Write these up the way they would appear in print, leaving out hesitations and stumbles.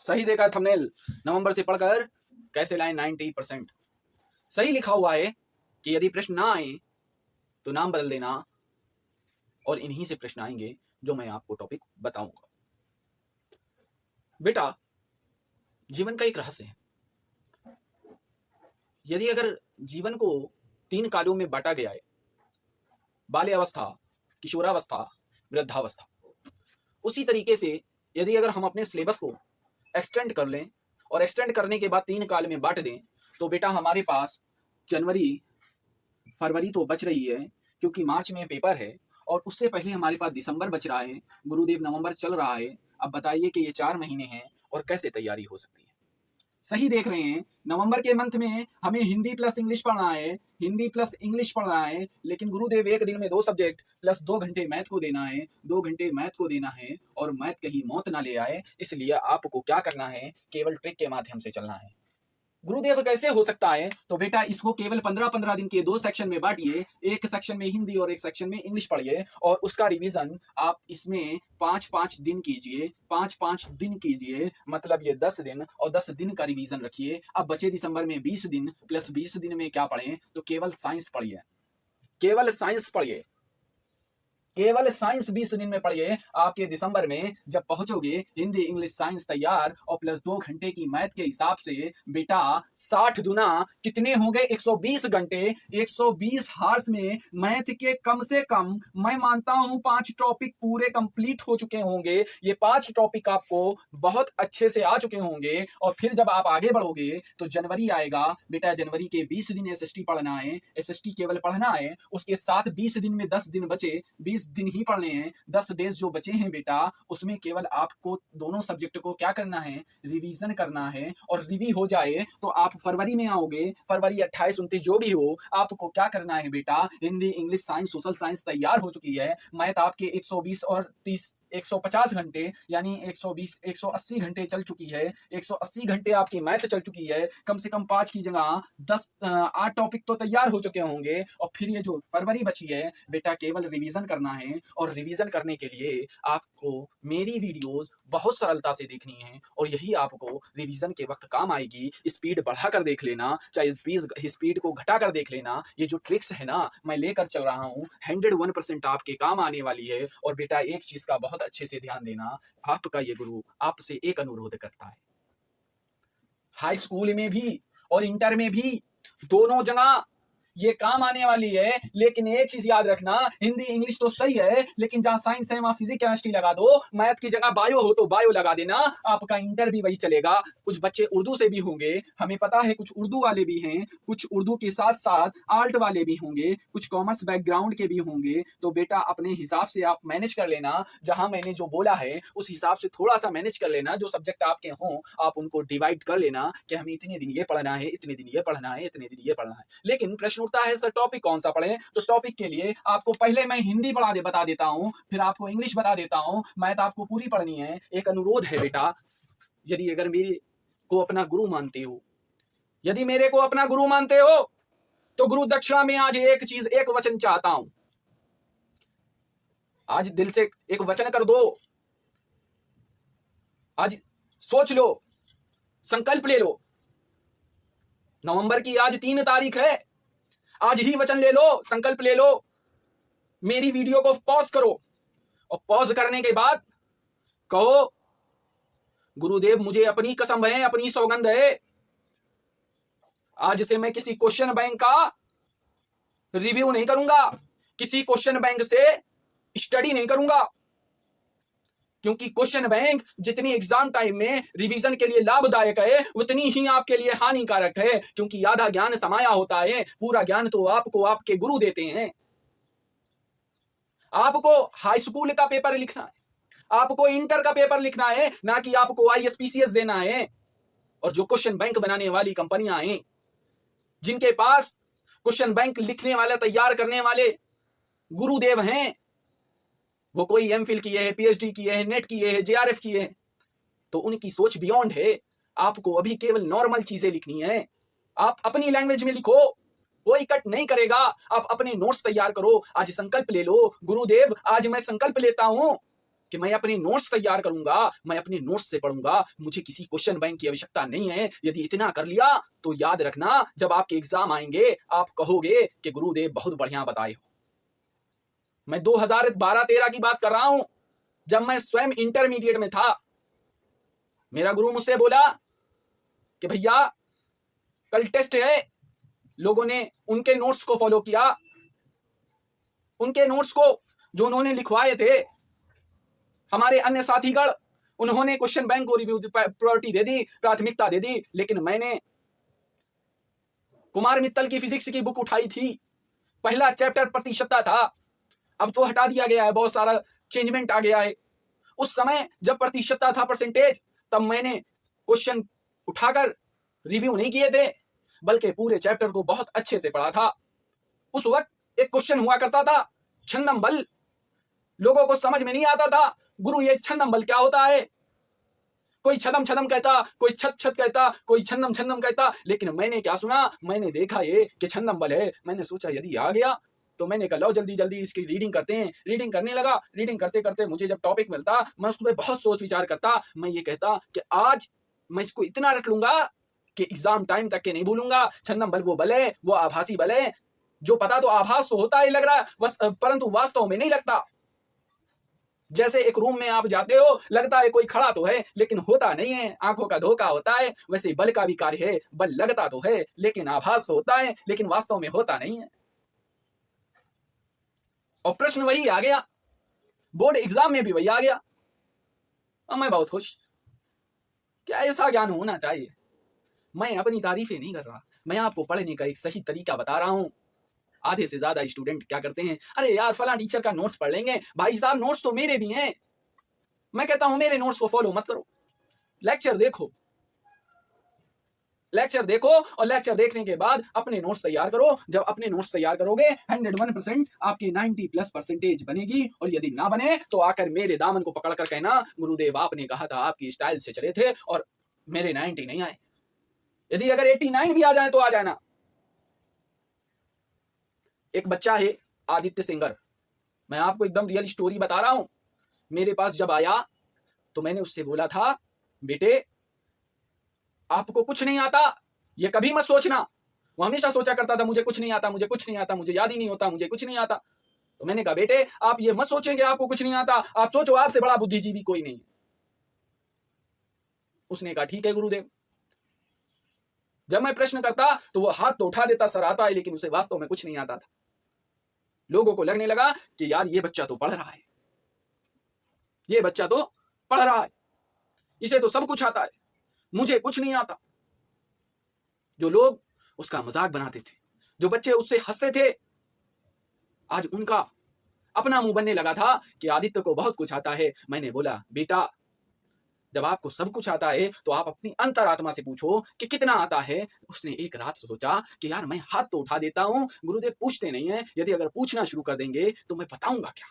सही देखा थंबनेल। नवंबर से पढ़कर कैसे लाएं 90%। सही लिखा हुआ है कि यदि प्रश्न ना आए तो नाम बदल देना, और इन्हीं से प्रश्न आएंगे जो मैं आपको टॉपिक बताऊंगा। बेटा, जीवन का एक रहस्य है। यदि अगर जीवन को 3 कालों में बांटा गया है, बाल्यावस्था, किशोरावस्था, वृद्धावस्था, उसी तरीके से यदि अगर हम अपने सिलेबस को एक्सटेंड कर लें और एक्सटेंड करने के बाद 3 काल में बांट दें, तो बेटा हमारे पास जनवरी फरवरी तो बच रही है क्योंकि मार्च में पेपर है, और उससे पहले हमारे पास दिसंबर बच रहा है, गुरुदेव नवंबर चल रहा है। अब बताइए कि ये 4 महीने हैं और कैसे तैयारी हो सकती है। सही देख रहे हैं, नवंबर के मंथ में हमें हिंदी प्लस इंग्लिश पढ़ना है, हिंदी प्लस इंग्लिश पढ़ना है, लेकिन गुरुदेव एक दिन में 2 सब्जेक्ट प्लस 2 घंटे मैथ को देना है, 2 घंटे मैथ को देना है, और मैथ कहीं मौत ना ले आए, इसलिए आपको क्या करना है, केवल ट्रिक के माध्यम से चलना है। गुरुदेव कैसे हो सकता है, तो बेटा इसको केवल 15-15 दिन के 2 सेक्शन में बांटिए, एक सेक्शन में हिंदी और एक सेक्शन में इंग्लिश पढ़िए, और उसका रिवीजन आप इसमें 5-5 दिन कीजिए, 5-5 दिन कीजिए, मतलब ये 10 दिन और 10 दिन का रिवीजन रखिए। अब बचे दिसंबर में 20 दिन, प्लस 20 दिन में क्या पढ़ें, तो केवल साइंस पढ़िए, केवल साइंस पढ़िए, केवल साइंस 20 दिन में पढ़िए। आपके दिसंबर में जब पहुंचोगे, हिंदी इंग्लिश साइंस तैयार, और प्लस 2 घंटे की मैथ के हिसाब से बेटा 60 दुना कितने होंगे, 120 घंटे, 120 हार्स में मैथ के कम से कम मैं मानता हूं 5 टॉपिक पूरे कंप्लीट हो चुके होंगे। ये 5 टॉपिक आपको बहुत अच्छे से आ चुके होंगे, और फिर जब आप आगे बढ़ोगे तो जनवरी आएगा। बेटा जनवरी के 20 दिन एसएसटी पढ़ना है, एसएसटी केवल पढ़ना है, उसके साथ 20 दिन में 10 दिन बचे, 20 दिन ही पढ़ने हैं, 10 डेज जो बचे हैं बेटा, उसमें केवल आपको दोनों सब्जेक्ट को क्या करना है, रिवीजन करना है। और रिवी हो जाए तो आप फरवरी में आओगे, फरवरी 28-29 जो भी हो, आपको क्या करना है बेटा, Hindi English science social science तैयार हो चुकी है। मैथ आपके 120 और 30 150 घंटे यानी 120 180 घंटे चल चुकी है, 180 घंटे आपकी मैथ चल चुकी है। कम से कम 5 की जगह 8 टॉपिक तो तैयार हो चुके होंगे, और फिर ये जो फरवरी बची है बेटा, केवल रिवीजन करना है। और रिवीजन करने के लिए आपको मेरी वीडियोस बहुत सरलता से देखनी है, और यही आपको रिवीजन के वक्त काम आएगी। स्पीड बढ़ाकर देख लेना, चाहे स्पीड को घटाकर देख लेना। ये जो ट्रिक्स है ना, मैं लेकर चल रहा हूँ, 101% आपके काम आने वाली है। और बेटा एक चीज का बहुत अच्छे से ध्यान देना, आपका ये गुरु आपसे एक अनुरोध करता है, हाई स्कूल में भी और इंटर में भी दोनों जगह ये काम आने वाली है। लेकिन एक चीज याद रखना, हिंदी इंग्लिश तो सही है, लेकिन जहां साइंस है वहां फिजिक्स केमिस्ट्री लगा दो, मैथ की जगह बायो हो तो बायो लगा देना, आपका इंटर भी वही चलेगा। कुछ बच्चे उर्दू से भी होंगे, हमें पता है, कुछ उर्दू वाले भी हैं, कुछ उर्दू के साथ साथ आर्ट वाले भी होंगे, कुछ कॉमर्स बैकग्राउंड के भी होंगे। तो बेटा अपने हिसाब से आप मैनेज कर लेना, जहां मैंने जो बोला है उस हिसाब से थोड़ा सा मैनेज कर लेना। जो सब्जेक्ट आपके हों आप उनको डिवाइड कर लेना कि हमें इतने दिन ये पढ़ना है, इतने दिन ये पढ़ना है, इतने दिन ये पढ़ना है। लेकिन प्रश्न उठता है सर टॉपिक कौन सा पढ़ें, तो टॉपिक के लिए आपको पहले मैं हिंदी बता देता हूं, फिर आपको इंग्लिश बता देता हूं, मैथ आपको पूरी पढ़नी है। एक अनुरोध है बेटा, यदि अगर मेरे को अपना गुरु मानते हो, यदि मेरे को अपना गुरु मानते हो, तो गुरु दक्षिणा में आज एक चीज, एक वचन चाहता हूं। आज दिल से एक वचन कर दो, आज सोच लो, संकल्प ले लो। नवंबर की आज 3 तारीख है, आज ही वचन ले लो, संकल्प ले लो। मेरी वीडियो को पॉज करो, और पॉज करने के बाद कहो, गुरुदेव मुझे अपनी कसम है, अपनी सौगंध है, आज से मैं किसी क्वेश्चन बैंक का रिव्यू नहीं करूंगा, किसी क्वेश्चन बैंक से स्टडी नहीं करूंगा। क्योंकि क्वेश्चन बैंक जितनी एग्जाम टाइम में रिवीजन के लिए लाभदायक है, उतनी ही आपके लिए हानिकारक है। क्योंकि आधा ज्ञान समाया होता है, पूरा ज्ञान तो आपको आपके गुरु देते हैं। आपको हाई स्कूल का पेपर लिखना है, आपको इंटर का पेपर लिखना है, ना कि आपको आईएसपीसीएस देना है। और जो क्वेश्चन बैंक बनाने वाली कंपनियां हैं, जिनके पास क्वेश्चन बैंक लिखने वाले, तैयार करने वाले गुरुदेव हैं, वो कोई एमफिल किए है, पीएचडी किए है, नेट किए है, जेआरएफ किए है, तो उनकी सोच बियॉन्ड है। आपको अभी केवल नॉर्मल चीजें लिखनी है। आप अपनी लैंग्वेज में लिखो, कोई कट नहीं करेगा। आप अपने नोट्स तैयार करो, आज संकल्प ले लो, गुरुदेव आज मैं संकल्प लेता हूं कि मैं अपने नोट्स तैयार करूंगा, मैं अपने नोट्स से पढ़ूंगा, मुझे किसी क्वेश्चन बैंक की आवश्यकता नहीं है। यदि इतना कर लिया तो याद रखना, जब आपके एग्जाम आएंगे आप कहोगे कि गुरुदेव बहुत बढ़िया बताए हो। मैं 2012-13 की बात कर रहा हूं, जब मैं स्वयं इंटरमीडिएट में था। मेरा गुरु मुझसे बोला कि भैया कल टेस्ट है। लोगों ने उनके नोट्स को फॉलो किया, उनके नोट्स को जो उन्होंने लिखवाए थे, हमारे अन्य साथीगण, उन्होंने क्वेश्चन बैंक को रिव्यू प्रायोरिटी दे दी, प्राथमिकता दे दी। लेकिन मैंने कुमार मित्तल की फिजिक्स की बुक उठाई थी, पहला चैप्टर प्रतिशतता था, अब तो हटा दिया गया है, बहुत सारा चेंजमेंट आ गया है। उस समय जब प्रतिशतता था, परसेंटेज, तब मैंने क्वेश्चन उठाकर रिव्यू नहीं किए थे, बल्कि पूरे चैप्टर को बहुत अच्छे से पढ़ा था। उस वक्त एक क्वेश्चन हुआ करता था छंदम बल, लोगों को समझ में नहीं आता था, गुरु ये छंदम बल क्या होता है? कोई छदम छदम कहता, कोई छत छत कहता, कोई छंदम छंदम कहता। लेकिन मैंने क्या सुना, मैंने देखा ये कि छंदम बल है। मैंने सोचा यदि आ गया तो मैंने कहा लो जल्दी जल्दी इसकी रीडिंग करते हैं। रीडिंग करने लगा, रीडिंग करते करते मुझे जब टॉपिक मिलता, मैं उस पर बहुत सोच विचार करता। मैं ये कहता कि आज मैं इसको इतना रट लूंगा कि एग्जाम टाइम तक के नहीं भूलूंगा। छंदम बल वो बल है, वो आभासी बल है, जो पता तो आभास तो होता ही लग रहा है बस, परंतु वास्तव में नहीं लगता। जैसे एक रूम में आप जाते हो, लगता है कोई खड़ा तो है लेकिन होता नहीं है, आंखों का धोखा होता है। वैसे बल का भी कार्य है, बल लगता तो है लेकिन आभास तो होता है, लेकिन वास्तव में होता नहीं है। और प्रश्न वही आ गया, बोर्ड एग्जाम में भी वही आ गया। और मैं बहुत खुश, क्या ऐसा ज्ञान होना चाहिए। मैं अपनी तारीफें नहीं कर रहा, मैं आपको पढ़ने का एक सही तरीका बता रहा हूं। आधे से ज्यादा स्टूडेंट क्या करते हैं, अरे यार फला टीचर का नोट्स पढ़ लेंगे। भाई साहब नोट्स तो मेरे भी हैं। मैं कहता हूं मेरे नोट्स को फॉलो मत करो, लेक्चर देखो, लेक्चर देखो और लेक्चर देखने के बाद अपने नोट्स तैयार करो। जब अपने नोट्स तैयार करोगे 101% आपकी 90+ परसेंटेज बनेगी। और यदि ना बने तो आकर मेरे दामन को पकड़कर कहना, गुरुदेव आपने कहा था आपकी स्टाइल से चले थे और मेरे 90 नहीं आए। यदि अगर 89 भी आ जाए तो आ जाना। एक बच्चा है आदित्य सिंगर, मैं आपको एकदम रियल स्टोरी बता रहा हूं। मेरे पास जब आया तो मैंने उससे बोला था, बेटे आपको कुछ नहीं आता, ये कभी मत सोचना। वो हमेशा सोचा करता था मुझे कुछ नहीं आता, मुझे कुछ नहीं आता, मुझे याद ही नहीं होता, मुझे कुछ नहीं आता। तो मैंने कहा बेटे आप ये मत सोचेंगे आपको कुछ नहीं आता, आप सोचो आपसे बड़ा बुद्धिजीवी कोई नहीं है। उसने कहा ठीक है गुरुदेव। जब मैं प्रश्न करता तो वो हाथ तो उठा देता, सर आता है, लेकिन उसे वास्तव में कुछ नहीं आता था। लोगों को लगने लगा कि यार ये बच्चा तो पढ़ रहा है, ये बच्चा तो पढ़ रहा है, इसे तो सब कुछ आता है, मुझे कुछ नहीं आता। जो लोग उसका मजाक बनाते थे, जो बच्चे उससे हंसते थे, आज उनका अपना मुंह बनने लगा था कि आदित्य को बहुत कुछ आता है। मैंने बोला बेटा जब आपको सब कुछ आता है तो आप अपनी अंतरात्मा से पूछो कि कितना आता है। उसने एक रात सोचा कि यार मैं हाथ तो उठा देता हूं, गुरुदेव पूछते नहीं है, यदि अगर पूछना शुरू कर देंगे तो मैं बताऊंगा क्या।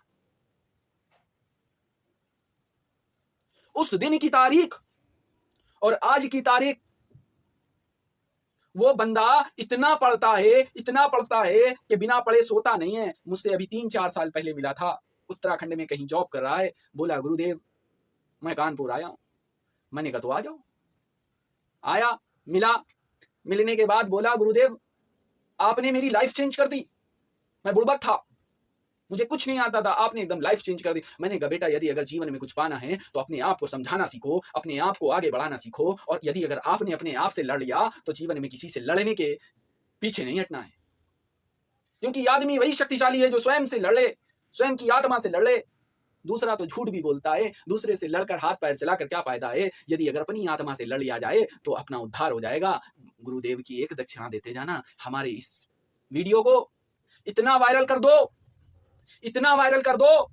उस दिन की तारीख और आज की तारीख, वो बंदा इतना पढ़ता है, इतना पढ़ता है कि बिना पढ़े सोता नहीं है। मुझसे अभी 3-4 साल पहले मिला था, उत्तराखंड में कहीं जॉब कर रहा है। बोला गुरुदेव मैं कानपुर आया हूं। मैंने कहा तो आ जाओ। आया, मिला, मिलने के बाद बोला गुरुदेव आपने मेरी लाइफ चेंज कर दी। मैं बुड़बक था, मुझे कुछ नहीं आता था, आपने एकदम लाइफ चेंज कर दी। मैंने कहा बेटा यदि अगर जीवन में कुछ पाना है तो अपने आप को समझाना सीखो, अपने आप को आगे बढ़ाना सीखो। और यदि अगर आपने अपने आप से लड़ लिया तो जीवन में किसी से लड़ने के पीछे नहीं हटना है, क्योंकि आदमी वही शक्तिशाली है जो स्वयं से लड़ ले, स्वयं की आत्मा से लड़ ले। दूसरा तो झूठ भी बोलता है, दूसरे से लड़कर हाथ पैर चलाकर क्या फायदा है। यदि अगर अपनी आत्मा से लड़ लिया जाए तो अपना उद्धार हो जाएगा। गुरुदेव की एक दक्षिणा देते जाना, हमारे इस वीडियो को इतना वायरल कर दो, इतना वायरल कर दो,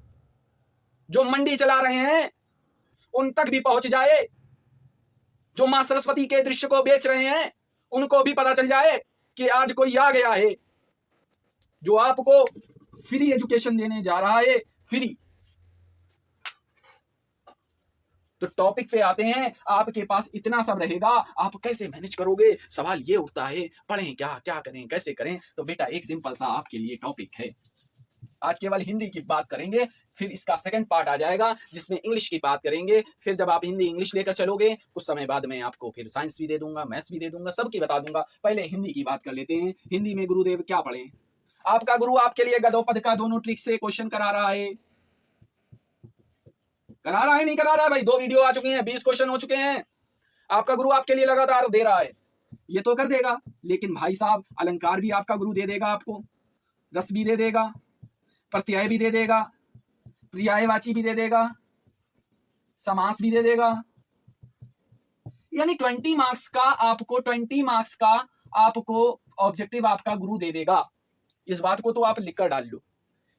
जो मंडी चला रहे हैं उन तक भी पहुंच जाए, जो मां सरस्वती के दृश्य को बेच रहे हैं उनको भी पता चल जाए कि आज कोई आ गया है जो आपको फ्री एजुकेशन देने जा रहा है, फ्री। तो टॉपिक पे आते हैं, आपके पास इतना सब रहेगा, आप कैसे मैनेज करोगे। सवाल ये उठता है पढ़ें क्या, क्या करें, कैसे करें। तो बेटा एक सिंपल सा आपके लिए टॉपिक है, आज केवल हिंदी की बात करेंगे, फिर इसका सेकंड पार्ट आ जाएगा जिसमें इंग्लिश की बात करेंगे। फिर जब आप हिंदी इंग्लिश लेकर चलोगे, कुछ समय बाद मैं आपको फिर साइंस भी दे दूंगा, मैथ्स भी दे दूंगा, सबकी बता दूंगा। पहले हिंदी की बात कर लेते हैं। हिंदी में गुरुदेव क्या पढ़े? आपका गुरु आपके लिए गदोपद का दोनों ट्रिक से क्वेश्चन करा रहा है। करा रहा है नहीं करा रहा है भाई? 2 वीडियो आ चुके हैं, 20 क्वेश्चन हो चुके हैं। आपका गुरु आपके लिए लगातार दे रहा है, ये तो कर देगा। लेकिन भाई साहब, अलंकार भी आपका गुरु दे देगा आपको, रस भी दे देगा, प्रत्यय भी दे देगा, पर्यायवाची भी दे देगा, समास भी दे देगा। यानी 20 मार्क्स का आपको ऑब्जेक्टिव आपका गुरु दे देगा। इस बात को तो आप लिख कर डाल लो।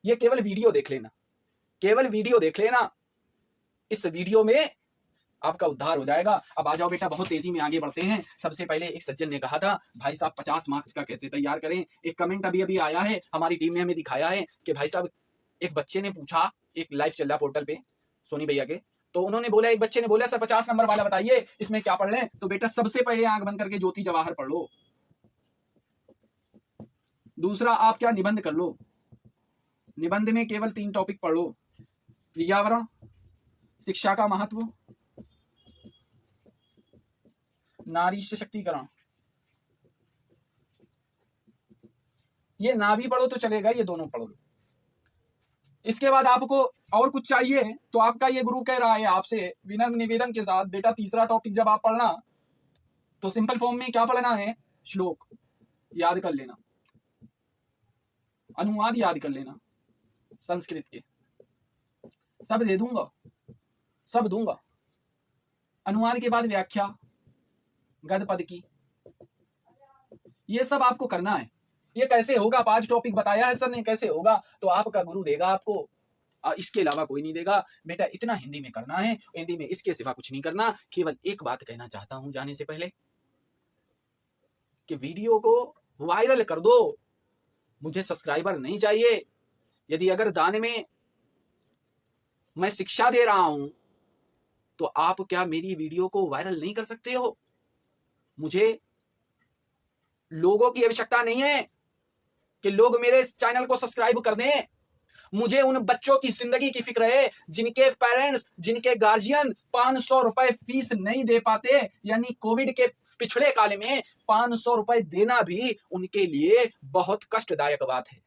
ये केवल वीडियो देख लेना, केवल वीडियो देख लेना। इस वीडियो में आपका उद्धार हो जाएगा। अब आ जाओ बेटा, बहुत तेजी में आगे बढ़ते हैं। सबसे पहले एक सज्जन ने कहा था, भाई साहब 50 मार्क्स का कैसे तैयार करें। एक कमेंट अभी अभी आया है, हमारी टीम ने हमें दिखाया है कि भाई साहब, एक बच्चे ने पूछा, एक लाइव चल रहा पोर्टल पे सोनी भैया के, तो उन्होंने बोला, एक बच्चे ने बोला सर 50 नंबर वाला बताइए, इसमें क्या पढ़ लें। तो बेटा सबसे पहले आंख बंद करके ज्योति जवाहर पढ़ लो। दूसरा आप क्या, निबंध कर लो। निबंध में केवल 3 टॉपिक पढ़ लो, पर्यावरण, शिक्षा का महत्व, नारी सशक्तिकरण। ये ना भी पढ़ो तो चलेगा, ये दोनों पढ़ लो। इसके बाद आपको और कुछ चाहिए तो आपका ये गुरु कह रहा है आपसे विनम्र निवेदन के साथ, बेटा तीसरा टॉपिक जब आप पढ़ना तो सिंपल फॉर्म में क्या पढ़ना है, श्लोक याद कर लेना, अनुवाद याद कर लेना संस्कृत के, सब दे दूंगा, सब दूंगा। अनुवाद के बाद व्याख्या गद पद की, ये सब आपको करना है। ये कैसे होगा? 5 टॉपिक बताया है सर ने, कैसे होगा? तो आपका गुरु देगा आपको, इसके अलावा कोई नहीं देगा। बेटा इतना हिंदी में करना है, हिंदी में इसके सिवा कुछ नहीं करना। केवल एक बात कहना चाहता हूं जाने से पहले, कि वीडियो को वायरल कर दो। मुझे सब्सक्राइबर नहीं चाहिए। यदि अगर दान में मैं शिक्षा दे रहा हूं तो आप क्या मेरी वीडियो को वायरल नहीं कर सकते हो? मुझे लोगों की आवश्यकता नहीं है कि लोग मेरे चैनल को सब्सक्राइब कर दें। मुझे उन बच्चों की जिंदगी की फिक्र है जिनके पेरेंट्स, जिनके गार्जियन 500 रुपए फीस नहीं दे पाते। यानी कोविड के पिछड़े काल में 500 रुपए देना भी उनके लिए बहुत कष्टदायक बात है।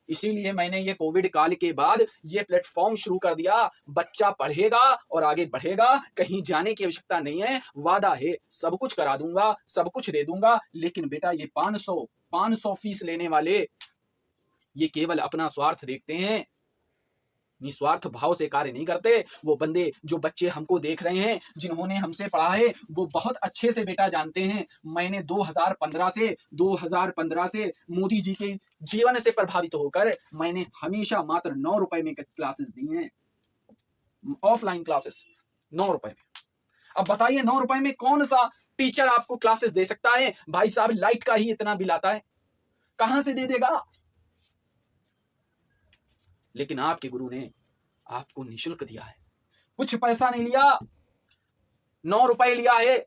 इसीलिए मैंने ये कोविड काल के बाद ये प्लेटफॉर्म शुरू कर दिया। बच्चा पढ़ेगा और आगे बढ़ेगा, कहीं जाने की आवश्यकता नहीं है। वादा है, सब कुछ करा दूंगा, सब कुछ दे दूंगा। लेकिन बेटा ये 500 फीस लेने वाले ये केवल अपना स्वार्थ देखते हैं, निस्वार्थ भाव से कार्य नहीं करते। वो बंदे, जो बच्चे हमको देख रहे हैं, जिन्होंने हमसे पढ़ा है, वो बहुत अच्छे से बेटा जानते हैं। मैंने 2015 से मोदी जी के जीवन से प्रभावित होकर मैंने हमेशा मात्र 9 रुपए में क्लासेस दी हैं, ऑफलाइन क्लासेस 9 रुपए में। अब बताइए 9 रुपए में कौन सा टीचर आपको क्लासेस दे सकता है? भाई साहब लाइट का ही इतना बिल आता है, कहां से दे देगा? लेकिन आपके गुरु ने आपको निःशुल्क दिया है, कुछ पैसा नहीं लिया, 9 रुपए लिया है।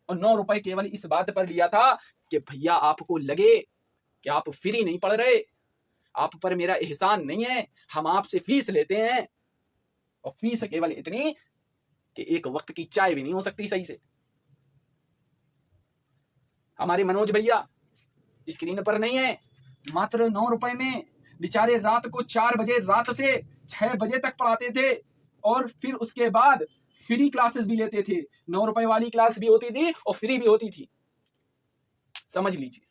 और 9 रुपए केवल इस बात पर लिया था कि भैया आपको लगे कि आप फ्री नहीं पढ़ रहे, आप पर मेरा एहसान नहीं है, हम आपसे फीस लेते हैं। और फीस केवल इतनी कि एक वक्त की चाय भी नहीं हो सकती सही से। हमारे मनोज भैया स्क्रीन पर नहीं है, मात्र 9 रुपए में बेचारे रात को 4 बजे रात से 6 बजे तक पढ़ाते थे। और फिर उसके बाद फ्री क्लासेस भी लेते थे। 9 रुपए वाली क्लास भी होती थी और फ्री भी होती थी, समझ लीजिए।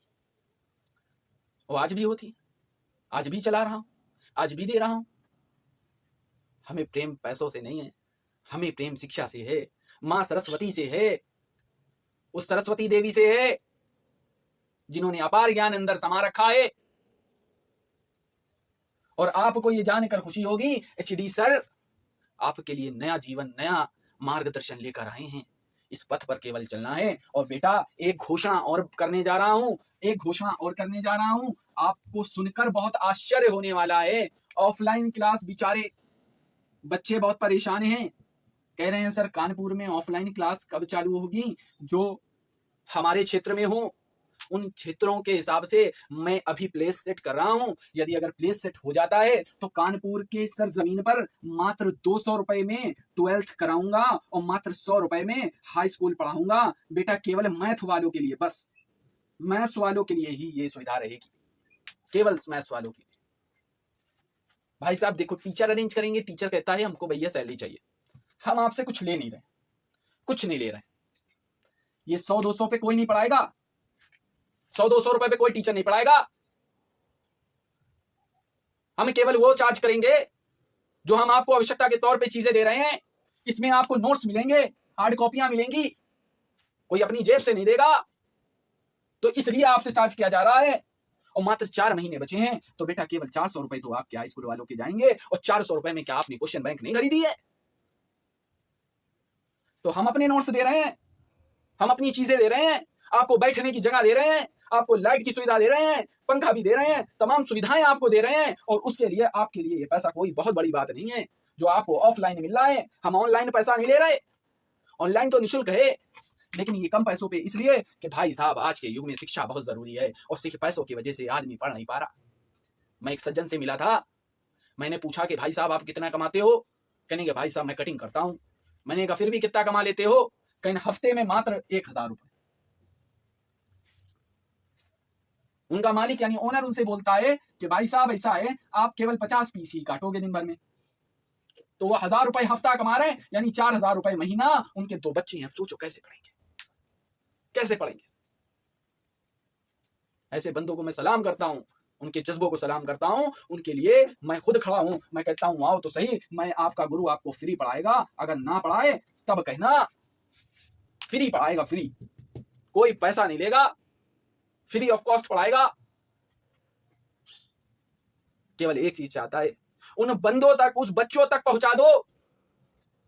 और आज भी होती, आज भी चला रहा हूं, आज भी दे रहा हूं। हमें प्रेम पैसों से नहीं है, हमें प्रेम शिक्षा से है, मां सरस्वती से है, उस सरस्वती देवी से है जिन्होंने अपार ज्ञान अंदर समा रखा है। और आपको ये जानकर खुशी होगी, एचडी सर आपके लिए नया जीवन, नया मार्गदर्शन लेकर आए हैं। इस पथ पर केवल चलना है। और बेटा एक घोषणा और करने जा रहा हूं, आपको सुनकर बहुत आश्चर्य होने वाला है। ऑफलाइन क्लास, बेचारे बच्चे बहुत परेशान हैं, कह रहे हैं सर कानपुर में ऑफलाइन क्लास कब चालू होगी, जो हमारे क्षेत्र में हो, उन क्षेत्रों के हिसाब से मैं अभी प्लेस सेट कर रहा हूं। यदि अगर प्लेस सेट हो जाता है तो कानपुर के सरजमीन पर मात्र 200 रुपए में 12th कराऊंगा और मात्र 100 रुपए में हाई स्कूल पढ़ाऊंगा। बेटा केवल मैथ वालों के लिए, बस मैथ्स वालों के लिए ही ये सुविधा रहेगी, केवल मैथ्स वालों के लिए। भाई साहब देखो, टीचर अरेंज करेंगे, टीचर कहता है हमको भैया सैलरी चाहिए, हम आपसे कुछ ले नहीं रहे, कुछ नहीं ले रहे। ये 100-200 पे कोई नहीं पढ़ाएगा, 100-200 रुपए पे कोई टीचर नहीं पढ़ाएगा। हम केवल वो चार्ज करेंगे जो हम आपको आवश्यकता के तौर पे चीजें दे रहे हैं। इसमें आपको नोट्स मिलेंगे, हार्ड कॉपियां मिलेंगी, कोई अपनी जेब से नहीं देगा, तो इसलिए आपसे चार्ज किया जा रहा है। और मात्र 4 महीने बचे हैं, तो बेटा केवल 400 रुपए तो आपके हाई स्कूल वालों के जाएंगे। और 400 रुपए में क्या आपने क्वेश्चन बैंक नहीं खरीदी है? तो हम अपने नोट्स दे रहे हैं, हम अपनी चीजें दे रहे हैं, आपको बैठने की जगह दे रहे हैं, आपको लाइट की सुविधा दे रहे हैं, पंखा भी दे रहे हैं, तमाम सुविधाएं आपको दे रहे हैं। और उसके लिए आपके लिए ये पैसा कोई बहुत बड़ी बात नहीं है जो आपको ऑफलाइन मिल रहा है। हम ऑनलाइन पैसा नहीं ले रहे, ऑनलाइन तो निःशुल्क है, लेकिन ये कम पैसों पे इसलिए कि भाई साहब आज के युग में शिक्षा बहुत जरूरी है और सिर्फ पैसों की वजह से आदमी पढ़ नहीं पा रहा। मैं एक सज्जन से मिला था, मैंने पूछा कि भाई साहब आप कितना कमाते हो? कहने के भाई साहब मैं कटिंग करता हूं। मैंने कहा फिर भी कितना कमा लेते हो? कहीं हफ्ते में मात्र 1000 रुपए। उनका मालिक यानी ओनर उनसे बोलता है कि भाई साहब ऐसा है, आप केवल 50 पीस ही काटोगे दिन भर में, तो वो 1000 रुपए हफ्ता कमा रहे हैं, यानी 4000 रुपए महीना। उनके 2 बच्चे हैं, सोचो कैसे पढ़ेंगे, कैसे पढ़ेंगे? ऐसे बंदों को मैं सलाम करता हूं, उनके जज्बों को सलाम करता हूं, उनके लिए मैं खुद खड़ा हूं। मैं कहता हूं आओ तो सही, मैं आपका गुरु आपको फ्री पढ़ाएगा, अगर ना पढ़ाए तब कहना। फ्री पढ़ाएगा, फ्री, कोई पैसा नहीं लेगा, फ्री ऑफ कॉस्ट पढ़ाएगा। केवल एक चीज चाहता है, उन बंदों तक, उस बच्चों तक पहुंचा दो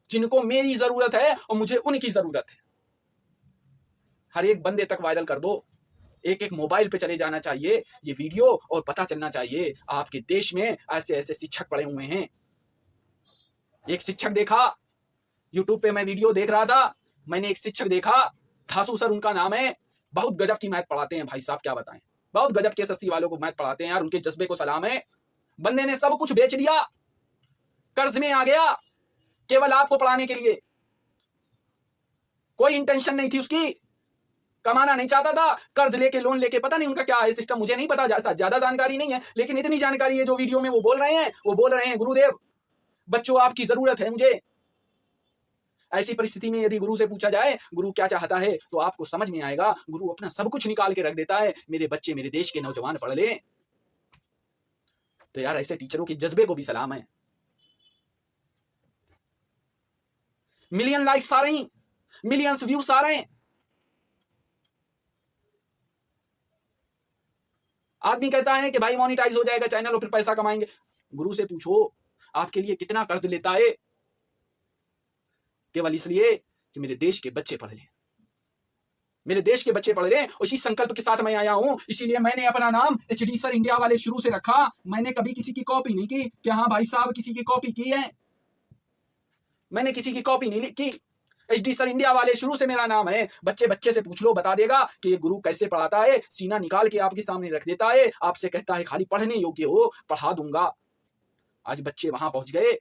जिनको मेरी जरूरत है और मुझे उनकी जरूरत है। हर एक बंदे तक वायरल कर दो, एक एक मोबाइल पे चले जाना चाहिए ये वीडियो, और पता चलना चाहिए आपके देश में ऐसे ऐसे शिक्षक पड़े हुए हैं। एक शिक्षक देखा, यूट्यूब पे मैं वीडियो देख रहा था, मैंने एक शिक्षक देखा, धासु सर उनका नाम है, बहुत गजब की मैथ पढ़ाते हैं भाई साहब, क्या बताएं, बहुत गजब के एसएससी वालों को मैथ पढ़ाते हैं यार, उनके जज्बे को सलाम है। बंदे ने सब कुछ बेच दिया, कर्ज में आ गया केवल आपको पढ़ाने के लिए। कोई इंटेंशन नहीं थी उसकी, कमाना नहीं चाहता था, कर्ज लेके लोन लेके, पता नहीं उनका क्या है सिस्टम, मुझे नहीं पता, ज्यादा जानकारी नहीं है, लेकिन इतनी जानकारी है जो वीडियो में वो बोल रहे हैं, वो बोल रहे हैं गुरुदेव बच्चों आपकी जरूरत है मुझे। ऐसी परिस्थिति में यदि गुरु से पूछा जाए गुरु क्या चाहता है, तो आपको समझ में आएगा गुरु अपना सब कुछ निकाल के रख देता है, मेरे बच्चे, मेरे देश के नौजवान पढ़ ले। तो यार ऐसे टीचरों के जज्बे को भी सलाम है। मिलियन लाइक्स आ रही, मिलियंस व्यूज आ रहे हैं। आदमी कहता है कि भाई मोनिटाइज हो जाएगा चैनल और फिर पैसा कमाएंगे। गुरु से पूछो आपके लिए कितना कर्ज लेता है, केवल इसलिए कि मेरे देश के बच्चे पढ़ लें, मेरे देश के बच्चे पढ़ लें। उसी संकल्प के साथ मैं आया हूं, इसीलिए मैंने अपना नाम एचडी सर इंडिया वाले शुरू से रखा। मैंने कभी किसी की कॉपी नहीं की कि हाँ भाई साहब किसी की कॉपी की है, मैंने किसी की कॉपी नहीं की। एचडी सर इंडिया वाले शुरू से मेरा नाम है। बच्चे बच्चे से पूछ लो, बता देगा कि ये गुरु कैसे पढ़ाता है, सीना निकाल के आपके सामने रख देता है, आपसे कहता है खाली पढ़ने योग्य हो पढ़ा दूंगा। आज बच्चे वहां पहुंच गए,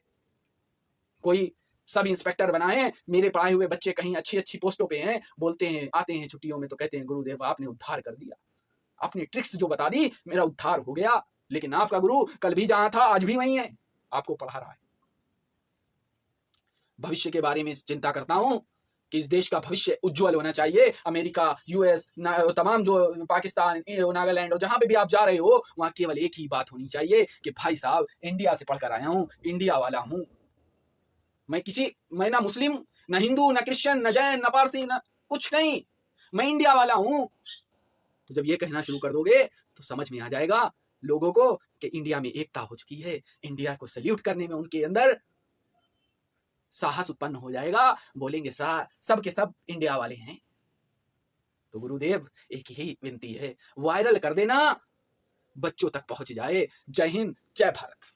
कोई सब इंस्पेक्टर बनाए, मेरे पढ़ाए हुए बच्चे कहीं अच्छी अच्छी पोस्टों पे हैं, बोलते हैं, आते हैं छुट्टियों में तो कहते हैं गुरुदेव आपने उद्धार कर दिया, आपने ट्रिक्स जो बता दी मेरा उद्धार हो गया। लेकिन आपका गुरु कल भी जहां था आज भी वहीं है, आपको पढ़ा रहा है। भविष्य के बारे में चिंता करता हूं कि इस देश का भविष्य उज्जवल होना चाहिए। अमेरिका, यूएस, तमाम जो पाकिस्तान, नागालैंड और जहां पे भी आप जा रहे हो वहां केवल एक ही बात होनी चाहिए कि भाई साहब इंडिया से पढ़कर आया हूं, इंडिया वाला हूं। मैं ना मुस्लिम, ना हिंदू, ना क्रिश्चियन, ना जैन, ना पारसी, ना कुछ नहीं, मैं इंडिया वाला हूं। तो जब ये कहना शुरू कर दोगे तो समझ में आ जाएगा लोगों को कि इंडिया में एकता हो चुकी है, इंडिया को सल्यूट करने में उनके अंदर साहस उत्पन्न हो जाएगा, बोलेंगे सब के सब इंडिया वाले हैं। तो गुरुदेव एक ही विनती है, वायरल कर देना, बच्चों तक पहुंच जाए। जय हिंद, जय भारत।